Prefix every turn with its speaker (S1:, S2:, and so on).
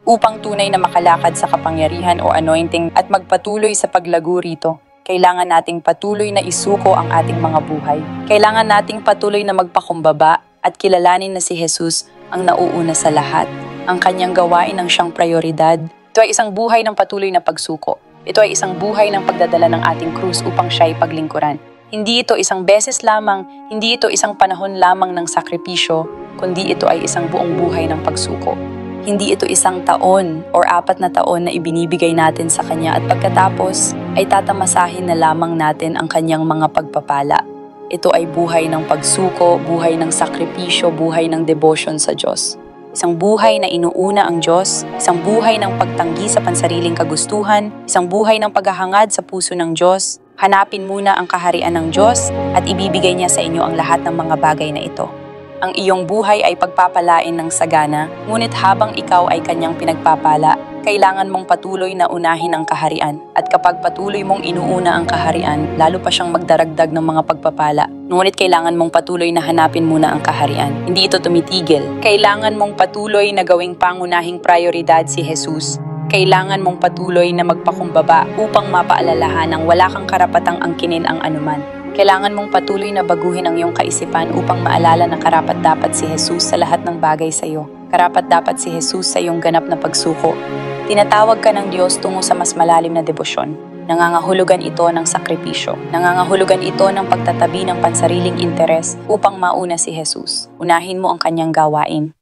S1: Upang tunay na makalakad sa kapangyarihan o anointing at magpatuloy sa paglago rito, kailangan nating patuloy na isuko ang ating mga buhay. Kailangan nating patuloy na magpakumbaba at kilalanin na si Jesus ang nauuna sa lahat. Ang kanyang gawain ang siyang prioridad. Ito ay isang buhay ng patuloy na pagsuko. Ito ay isang buhay ng pagdadala ng ating krus upang siya'y paglingkuran. Hindi ito isang beses lamang, hindi ito isang panahon lamang ng sakripisyo, kundi ito ay isang buong buhay ng pagsuko. Hindi ito isang taon o 4 na taon na ibinibigay natin sa Kanya at pagkatapos ay tatamasahin na lamang natin ang Kanyang mga pagpapala. Ito ay buhay ng pagsuko, buhay ng sakripisyo, buhay ng devotion sa Diyos. Isang buhay na inuuna ang Diyos, isang buhay ng pagtanggi sa pansariling kagustuhan, isang buhay ng paghahangad sa puso ng Diyos. Hanapin muna ang kaharian ng Diyos at ibibigay niya sa inyo ang lahat ng mga bagay na ito. Ang iyong buhay ay pagpapalain ng sagana, ngunit habang ikaw ay kanyang pinagpapala, kailangan mong patuloy na unahin ang kaharian. At kapag patuloy mong inuuna ang kaharian, lalo pa siyang magdaragdag ng mga pagpapala. Ngunit kailangan mong patuloy na hanapin muna ang kaharian. Hindi ito tumitigil. Kailangan mong patuloy na gawing pangunahing prioridad si Jesus. Kailangan mong patuloy na magpakumbaba upang mapaalalahan ng wala kang karapatang angkinin ang anuman. Kailangan mong patuloy na baguhin ang iyong kaisipan upang maalala na karapat-dapat si Jesus sa lahat ng bagay sa iyo. Karapat-dapat si Jesus sa iyong ganap na pagsuko. Tinatawag ka ng Diyos tungo sa mas malalim na debosyon. Nangangahulugan ito ng sakripisyo. Nangangahulugan ito ng pagtatabi ng pansariling interes upang mauna si Jesus. Unahin mo ang kanyang gawain.